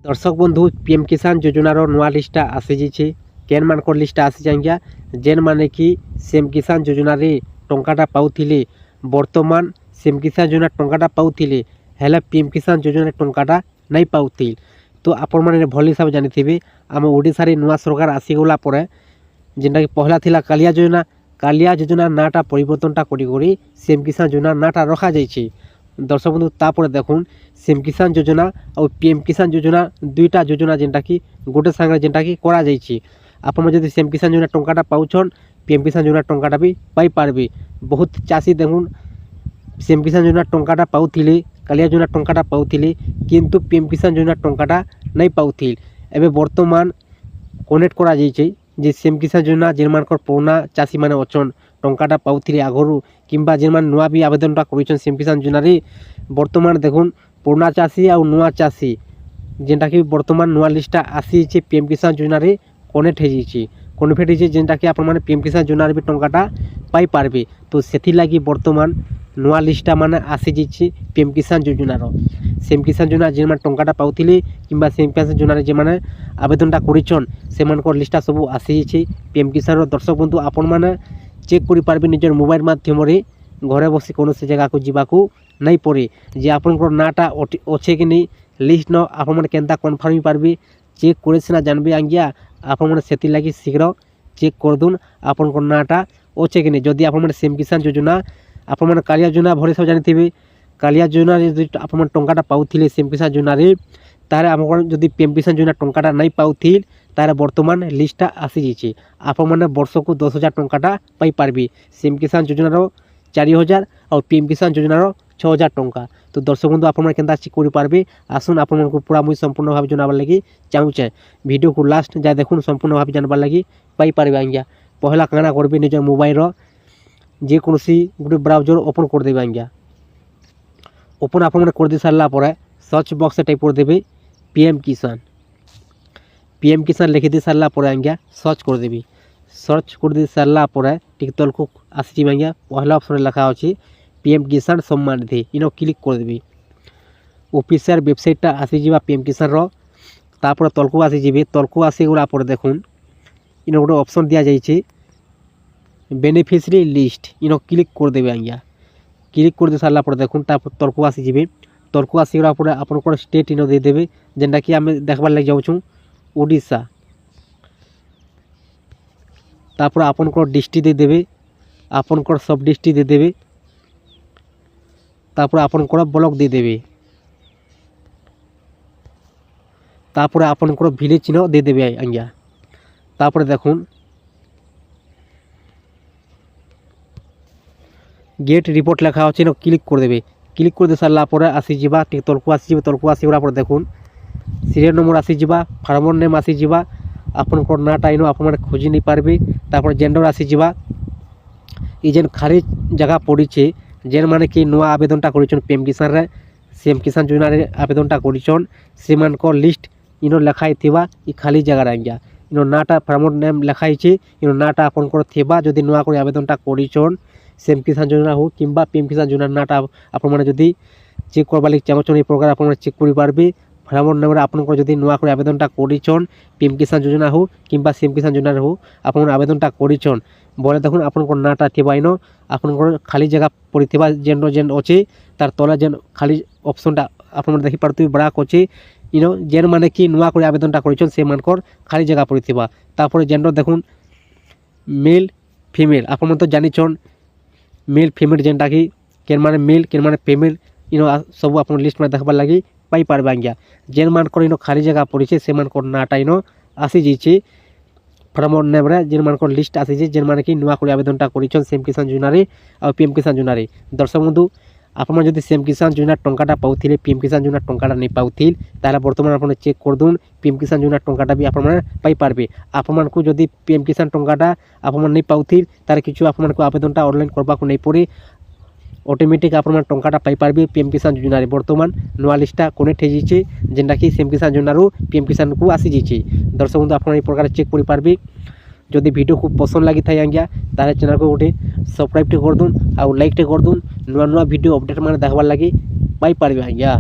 दर्शक बंधु पीएम किसान योजनार नुआ लिस्टा आसी जाइए केन मानकर लिस्टा आसी आज्ञा जेन माने कि सीएम किसान योजना टंकाटा पाउथिले वर्तमान सीएम किसान योजना टंकाटा पाउथिले हेले पीएम किसान योजना टंकाटा नहीं पाउथिल। तो आपण मैंने भल हिसाब जानी आम ओडिशा रे नुआ सरकार आसीगला पर जेनटा कि पहला थिला कालिया योजना नाटा परिवर्तनटा करी सीएम किसान योजना नाटा रखा जाइए। दर्शक बंधु तापर देखुन सीएम किसान योजना और पीएम किसान योजना दुईटा योजना जेनटा कि गोटे सांगे जेनटा कि करा जाइए। आपण जदि सीएम किसान योजना टंकाटा पाउछन पीएम किसान योजना टंकाटा भी पाई पारबे। बहुत चाषी देखुन सीएम किसान योजना टंकाटा पाउथिले कालिया योजना टंकाटा पाउथिले किंतु पीएम किसान योजना टंकाटा नहीं पाउथिल। एबे वर्तमान कनेक्ट करा जाइए जे सीएम किसान योजना जेन मानकर पुराना चाषी माने अछन टंकाटा पाउथिले आगरू किंबा जेन मान नुआ भी आवेदनटा करिछन सीएम किसान योजना रे वर्तमान देखुन पुराना चाषी और नुआ चाषी जेनटा कि वर्तमान नुआ लिस्टा आसी पीएम किसान योजना रे कनेक्ट हो जाइए कन्फर्ट हो जेनटा कि आपण माने पीएम किसान योजना रे भी टंकाटा पाई पारबे। तो सेथि लागि वर्तमान नुआ लिस्टा माने आसी जाइए पीएम किसान योजनार सीएम किसान योजना जेन मान टंकाटा पाउथिले किंबा सीएम किसान योजना रे जे माने आवेदनटा करिछन से मानकर लिस्टा सब आसी जाइए पीएम किसान रो। दर्शक बंधु आपण माने चेक करि पारबे निजर मोबाइल माध्यम रे घरे बसी कौन से जगह को जीवाकू नहीं पड़े जे आपनकर नाटा अच्छे कि नहीं लिस्ट न आपण माने केनता कन्फर्म पारबे चेक करे सिना जानबे आज्ञा आपण माने सेति लागि शीघ्र चेक कर दुन आपनकर नाटा अच्छे कि नहीं। जदि आपण माने सीएम किसान योजना आपण माने कालिया योजना भरे सब जानिथिबे कालिया योजना रे आपण माने टंकाटा पाउथिले सीएम किसान योजना रे तारे आपण जदि पीएम किसान योजना टंकाटा नहीं पाउथिल तारे वर्तमान लिस्टा आसी जाइए आपण माने वर्ष को 10,000 टंकाटा पाई पारबे सीएम किसान योजनार 4,000 और पीएम किसान योजनार 6,000 टंका। तो दर्शक बंधु आपण माने केनता चेक करि पारबे आसुन आपण मानकु पूरा मुई संपूर्ण भाव जनाबार लागि चाहूचे वीडियो को लास्ट जाय देखुन संपूर्ण भाव जानबार लागि पाई पारबे आज्ञा। पहला काना करबे निज मोबाइल रो जे कोनसी गुटे ब्राउजर ओपन कर देबे आज्ञा। ओपन आपण माने कर दे सारला परे सर्च बॉक्स टाइप कर देबे पीएम किसान लिखि दे सारला परे आज्ञा सर्च कर देबे। सर्च कर दे सारला परे टिक तल को आसी आज्ञा पहला ऑप्शन लिखा अछि पीएम किसान सम्मान निधि इनो क्लिक कर देबे। ऑफिशियल वेबसाइट आसी जिबा पीएम किसान रो तापर तलको आसी जिबे तलको आसी गला पर देखुन इनो गोटे ऑप्शन दिया जाइए बेनिफिशियरी लिस्ट इनो क्लिक कर देबे आज्ञा। क्लिक कर दे सारला पर देखुन तापर तलको आसी जिबे तलको आसी गला पर आपनकर स्टेट इनो दे देबे जेनटा कि आमे देखबार लागि जाउछु ओडिशा तापर आपनकर डिस्ट्रिक्ट दे देबे आपनकर सब डिस्ट्रिक्ट दे देबे तापर आपनकर ब्लॉक दे देबे तापर आपनकर विलेज चिन्ह दे देबे आज्ञा। तापर देखुन गेट रिपोर्ट लिखा अच्छे क्लिक कर देबे। क्लिक कर दे सारला पर आसी जिबा टिक तलको आसी जिबे तलको आसी गला पर देखुन सीरियल नंबर आसी जिबा फार्मर नेम आसी जिबा आपनकर नाटा इनो आपण माने खोजी नहीं पारबे। तापर जेंडर आसी जिबा ई जेन खाली जगह पड़ी छे जेन माने कि नुआ आवेदनटा करिछन पीएम किसान रे सीएम किसान योजना रे आवेदनटा करिछन से मानकर लिस्ट इनो लिखाई थिबा ई खाली जगह आज्ञा इनो नाटा फार्मर नेम लिखाई छे इनो नाटा आपनकर थिबा जदि नुआ करे आवेदनटा करिछन सीएम किसान योजना हो किंबा पीएम किसान योजना नाटा आपण माने जदि चेक करबा लागि चाहछन ए प्रकार आपण चेक करि पारबे। फार्मर नेम आपनकर जदि नुआ करे आवेदनटा करिछन पीएम किसान योजना हो किंबा सीएम किसान योजना हो आपण आवेदनटा करिछन बोले देखुन आपनकर नाटा थिबा इनो आपनकर खाली जगह पड़िथिबा जेन जेन अछि तार तले जेन खाली ऑप्शनटा आपण देखि पारतु ब्राक अछि इनो जेन माने कि नुआ करे आवेदनटा करिछन से मानकर खाली जगह पड़िथिबा। तापर जेंडर देखुन मेल फीमेल आपण तो जानिछन मेल फीमेल जेनटा कि केन माने मेल केन माने फीमेल इनो सब आपण लिस्ट में देखबार लागि पाई पारबे आज्ञा। जेन मानकर इनो खाली जगह पड़िछे से मानकर नाटा इनो आसी जाइए फार्मर नेम रे जेन मानकर लिस्ट आसी जे जेन माने कि नुआ करे आवेदनटा करिछन सीएम किसान योजना रे और पीएम किसान योजना रे। दर्शक बंधु आपण जदि सीएम किसान योजना टंकाटा पाउथिले पीएम किसान योजना टंकाटा नहीं पाउथिल ताले वर्तमान आपण चेक कर दुन पीएम किसान योजना टंकाटा भी आपण माने पाई पारबे। आपण मानकु जदि पीएम किसान टंकाटा आपण माने नहीं पाउथिल तारे किछु आपण मानकु आवेदनटा ऑनलाइन करबा को नहीं पड़े ऑटोमेटिक आपण माने टंकाटा पाई पारबे पीएम किसान योजना रे। वर्तमान नुआ लिस्टा कनेक्ट हो जाइए जेनटा कि सीएम किसान योजना रो पीएम किसान को आसी जाइए। दर्शक बंधु आपण ए प्रकार चेक करि पारबे। जदि वीडियो को पसंद लगी था आज्ञा तारे चैनल को गोटे सब्सक्राइब कर दून और लाइक कर दून नुआ नुआ वीडियो अपडेट माने देखबार लागि पाई पारबे आज्ञा।